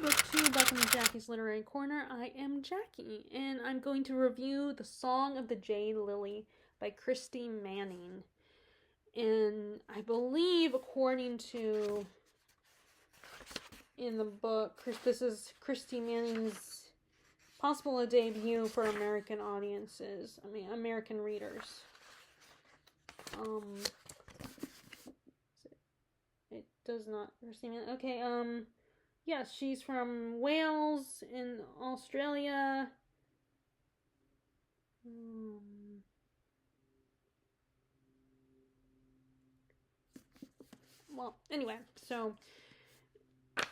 Book 2, welcome to Jackie's Literary Corner. I am Jackie, and I'm going to review The Song of the Jade Lily by Christy Manning. And I believe, according to in the book, this is Christy Manning's possible debut for American audiences. American readers. It does not. Okay, yes, she's from Wales in Australia. Well, anyway, so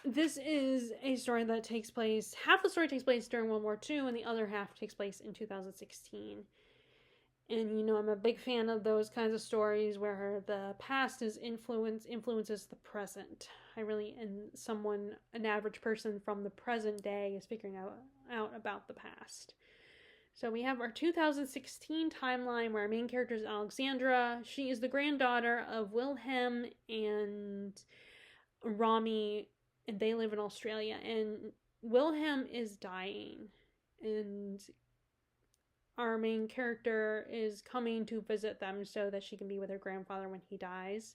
this is a story that takes place, half the story takes place during World War II, and the other half takes place in 2016. And, I'm a big fan of those kinds of stories where the past influences the present. An average person from the present day is figuring out about the past. So we have our 2016 timeline where our main character is Alexandra. She is the granddaughter of Wilhelm and Rami, and they live in Australia. And Wilhelm is dying, and our main character is coming to visit them so that she can be with her grandfather when he dies.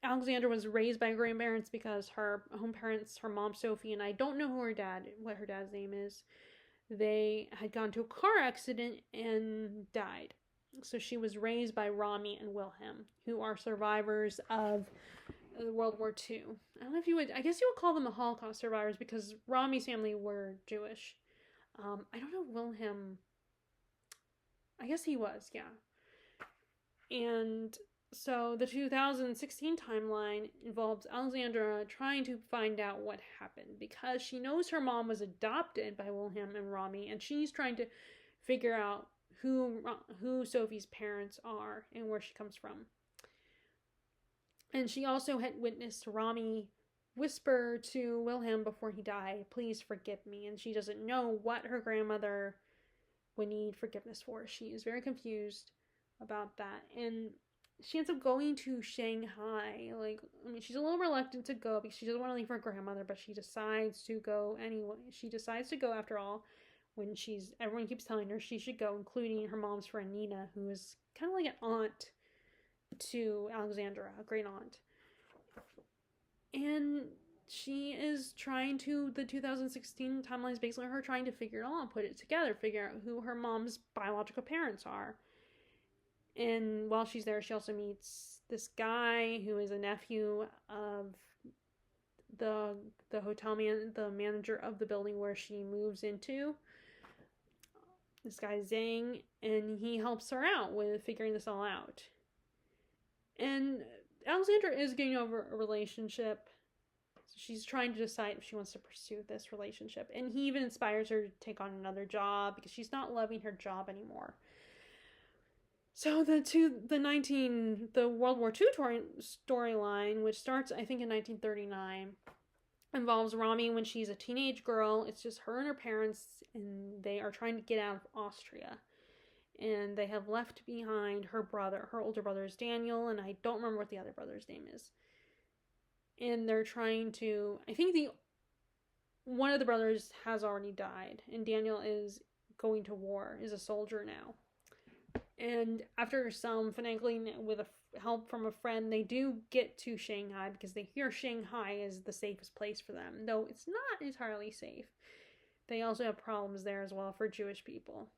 Alexandra was raised by her grandparents because her home parents, her mom Sophie, and I don't know what her dad's name is, they had gone to a car accident and died. So she was raised by Rami and Wilhelm, who are survivors of World War II. I guess you would call them the Holocaust survivors because Rami's family were Jewish. I don't know Wilhelm. I guess he was, yeah. And so the 2016 timeline involves Alexandra trying to find out what happened because she knows her mom was adopted by Wilhelm and Rami, and she's trying to figure out who Sophie's parents are and where she comes from. And she also had witnessed Rami whisper to Wilhelm before he died, "Please forgive me," and she doesn't know what her grandmother would need forgiveness for. She is very confused about that, and she ends up going to Shanghai. She's a little reluctant to go because she doesn't want to leave her grandmother, but she decides to go anyway. She decides to go after all when everyone keeps telling her she should go, including her mom's friend Nina, who is kind of like an aunt to Alexandra, a great aunt. And she is the 2016 timeline is basically her trying to figure it all out, put it together, figure out who her mom's biological parents are. And while she's there, she also meets this guy who is a nephew of the the manager of the building where she moves into. This guy Zhang, and he helps her out with figuring this all out. And Alexandra is getting over a relationship. So she's trying to decide if she wants to pursue this relationship. And he even inspires her to take on another job because she's not loving her job anymore. So the World War II storyline, which starts I think in 1939, involves Rami when she's a teenage girl. It's just her and her parents, and they are trying to get out of Austria. And they have left behind her brother. Her older brother is Daniel, and I don't remember what the other brother's name is. And they're trying to, I think one of the brothers has already died, and Daniel is going to war, is a soldier now. And after some finagling with help from a friend, they do get to Shanghai because they hear Shanghai is the safest place for them, though it's not entirely safe. They also have problems there as well for Jewish people.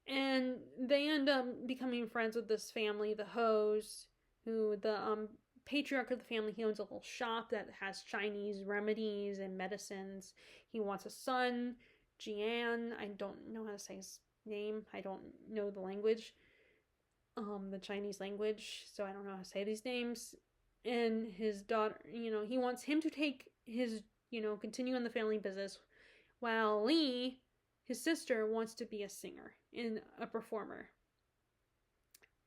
And they end up becoming friends with this family, the Hoes, who the patriarch of the family, he owns a little shop that has Chinese remedies and medicines. He wants a son, Jian. I don't know how to say his name. I don't know the language, the Chinese language, so I don't know how to say these names. And his daughter, he wants him to take his, continue in the family business, while Lee, his sister, wants to be a singer and a performer.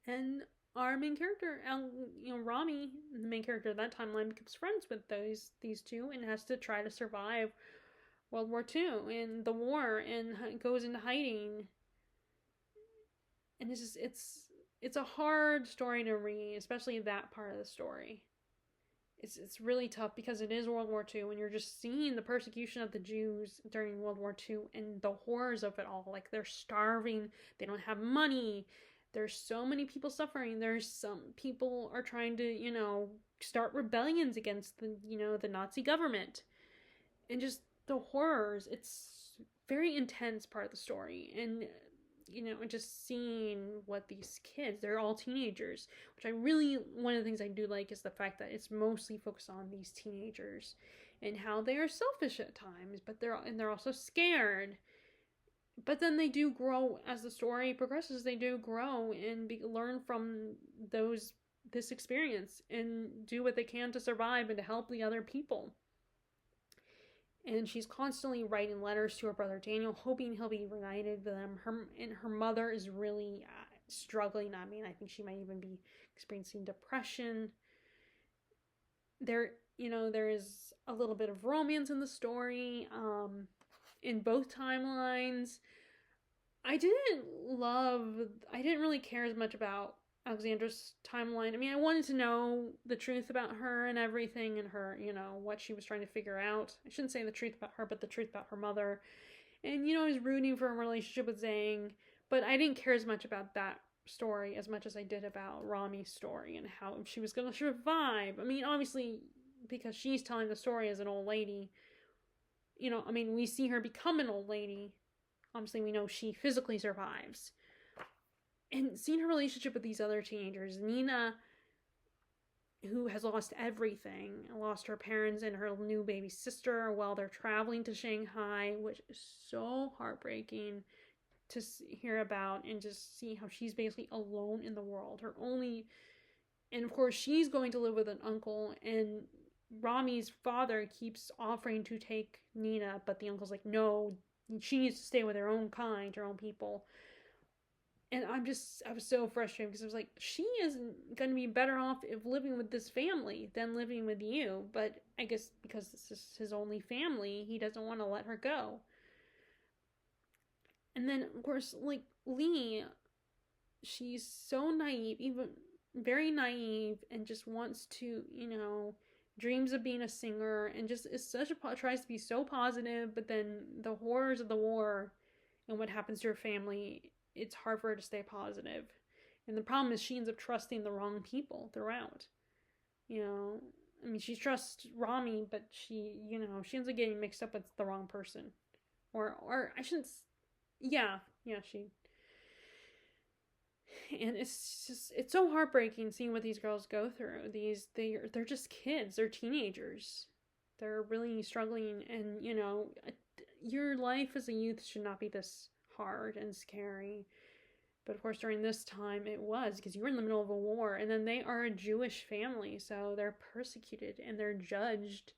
And our main character, Rami, the main character of that timeline, becomes friends with these two and has to try to survive World War II and the war, and goes into hiding. And it's a hard story to read, especially that part of the story. it's really tough because it is World War II, and you're just seeing the persecution of the Jews during World War II and the horrors of it all. Like, they're starving, they don't have money. There's so many people suffering. There's some people are trying to, start rebellions against the Nazi government. And just the horrors. It's very intense part of the story. And just seeing what these kids, they're all teenagers, which one of the things I do like is the fact that it's mostly focused on these teenagers and how they are selfish at times, but they're also scared. But then they do grow as the story progresses. They do grow and learn from this experience and do what they can to survive and to help the other people. And she's constantly writing letters to her brother Daniel, hoping he'll be reunited with them. Her mother is really struggling. I mean, I think she might even be experiencing depression. There is a little bit of romance in the story, in both timelines. I didn't really care as much about Alexandra's timeline. I mean, I wanted to know the truth about her and everything, and her, what she was trying to figure out. I shouldn't say the truth about her, but the truth about her mother. And, I was rooting for a relationship with Zhang, but I didn't care as much about that story as much as I did about Rami's story and how she was going to survive. I mean, obviously, because she's telling the story as an old lady, we see her become an old lady. Obviously, we know she physically survives. And seeing her relationship with these other teenagers, Nina, who has lost everything, lost her parents and her new baby sister while they're traveling to Shanghai, which is so heartbreaking to hear about, and just see how she's basically alone in the world. And of course, she's going to live with an uncle, and Rami's father keeps offering to take Nina, but the uncle's like, no, she needs to stay with her own kind, her own people. And I was so frustrated because I was like, she is going to be better off if living with this family than living with you. But I guess because this is his only family, he doesn't want to let her go. And then, of course, like, Lee, she's so naive, even very naive, and just wants to, dreams of being a singer, and just is tries to be so positive, but then the horrors of the war and what happens to her family, it's hard for her to stay positive. And the problem is she ends up trusting the wrong people throughout. She trusts Rami, but she ends up getting mixed up with the wrong person. Or I shouldn't, she. And it's so heartbreaking seeing what these girls go through. They're just kids, they're teenagers. They're really struggling, and your life as a youth should not be this hard and scary. But of course, during this time it was, because you were in the middle of a war, and then they are a Jewish family, so they're persecuted and they're judged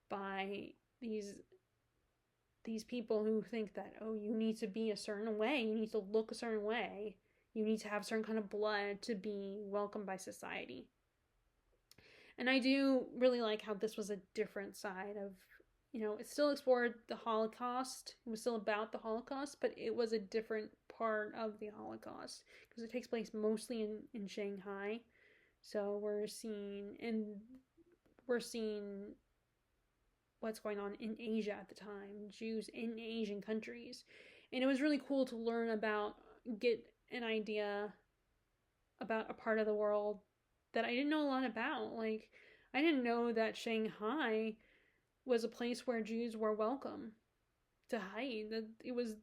by these people who think that, oh, you need to be a certain way, you need to look a certain way, you need to have a certain kind of blood to be welcomed by society. And I do really like how this was a different side of, it still explored the Holocaust. It was still about the Holocaust, but it was a different part of the Holocaust because it takes place mostly in Shanghai. So we're seeing what's going on in Asia at the time, Jews in Asian countries. And it was really cool to get an idea about a part of the world that I didn't know a lot about. Like, I didn't know that Shanghai was a place where Jews were welcome to hide. That it was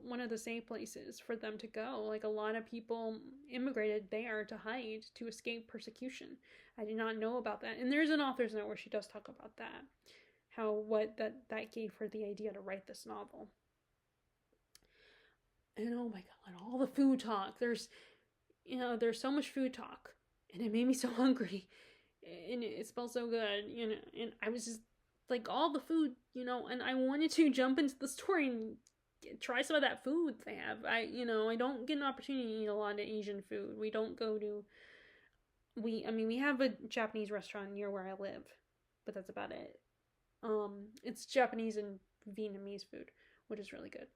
one of the safe places for them to go. Like, a lot of people immigrated there to hide, to escape persecution. I did not know about that. And there's an author's note where she does talk about that. That gave her the idea to write this novel. And oh my god, all the food talk. There's so much food talk. And it made me so hungry. And it smelled so good, and I was just like, all the food, and I wanted to jump into the store and try some of that food they have. I don't get an opportunity to eat a lot of Asian food. We don't go to, we have a Japanese restaurant near where I live, but that's about it. It's Japanese and Vietnamese food, which is really good.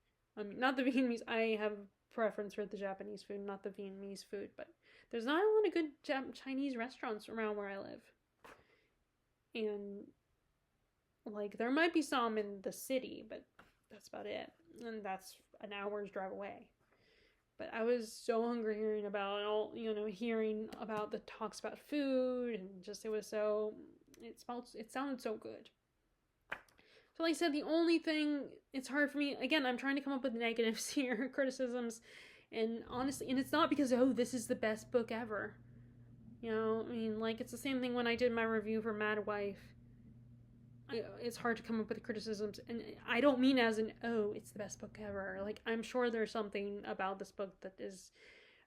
Not the Vietnamese, I have preference for the Japanese food, not the Vietnamese food, but there's not a lot of good Chinese restaurants around where I live. And like there might be some in the city, but that's about it. And that's an hour's drive away. But I was so hungry hearing about all, hearing about the talks about food, and just it sounded so good. So like I said, the only thing, it's hard for me, again, I'm trying to come up with negatives here, criticisms, and honestly, and it's not because, oh, this is the best book ever. I mean, like, it's the same thing when I did my review for Mad Wife. It's hard to come up with criticisms, and I don't mean as an, oh, it's the best book ever. Like, I'm sure there's something about this book that is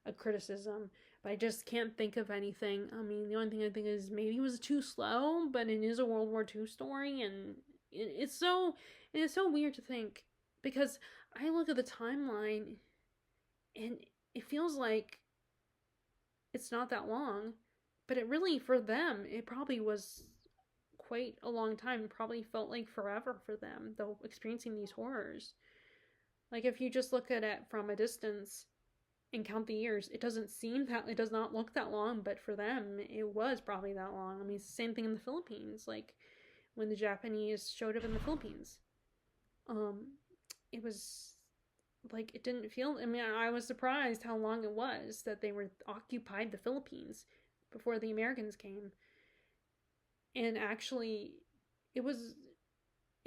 a criticism, but I just can't think of anything. I mean, the only thing I think is maybe it was too slow, but it is a World War II story, and it's so weird to think, because I look at the timeline and it feels like it's not that long, but it really, for them, it probably was quite a long time. It probably felt like forever for them, though, experiencing these horrors. Like, if you just look at it from a distance and count the years, it does not look that long, but for them, it was probably that long. I mean, it's the same thing in the Philippines. Like, when the Japanese showed up in the Philippines, it was like, it didn't feel, I mean, I was surprised how long it was that they were occupied the Philippines before the Americans came. And actually, it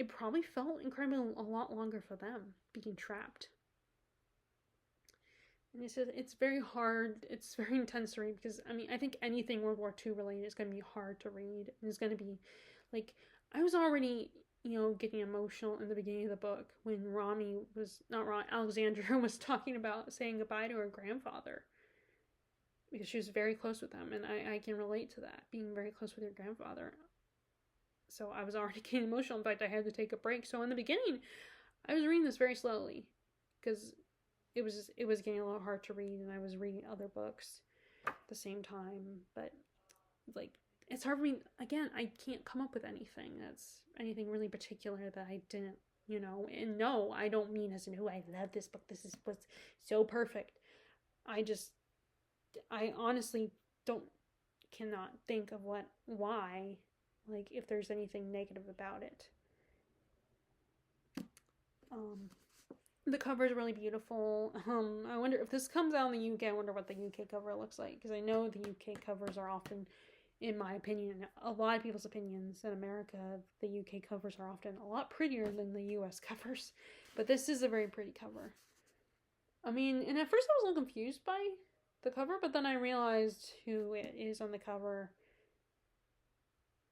probably felt incredibly a lot longer for them being trapped. And it's very hard, it's very intense to read, because, I mean, I think anything World War II related is going to be hard to read. And it's going to be, like, I was already, getting emotional in the beginning of the book when Alexandra was talking about saying goodbye to her grandfather. Because she was very close with him, and I can relate to that, being very close with your grandfather. So I was already getting emotional. In fact, I had to take a break. So in the beginning, I was reading this very slowly, because it was getting a little hard to read, and I was reading other books at the same time. But like, it's hard for me. Again, I can't come up with anything really particular that I didn't, and no, I don't mean as in, oh, I love this book, this is what's so perfect. I honestly cannot think of why, like, if there's anything negative about it. The cover is really beautiful. I wonder if this comes out in the UK, I wonder what the UK cover looks like, because I know the UK covers are often, in my opinion, a lot of people's opinions in America, the UK covers are often a lot prettier than the US covers. But this is a very pretty cover. I mean, and at first I was a little confused by the cover, but then I realized who it is on the cover,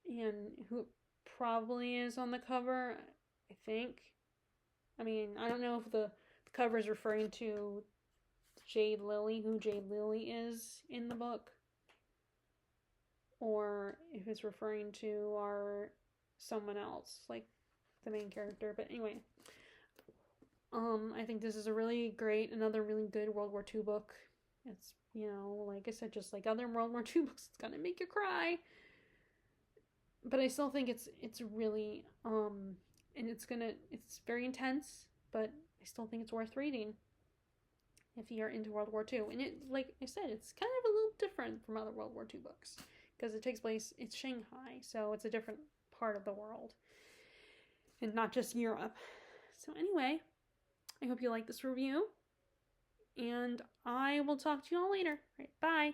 and who it probably is on the cover, I think. I mean, I don't know if the cover is referring to Jade Lily, who Jade Lily is in the book, or if it's referring to someone else, like the main character. But anyway, I think this is another really good World War II book. It's, like I said, just like other World War II books, it's gonna make you cry. But I still think it's really, and it's very intense, but I still think it's worth reading if you're into World War II. And it, like I said, it's kind of a little different from other World War II books, because it takes place in Shanghai, so it's a different part of the world, and not just Europe. So anyway, I hope you like this review, and I will talk to you all later. All right, bye.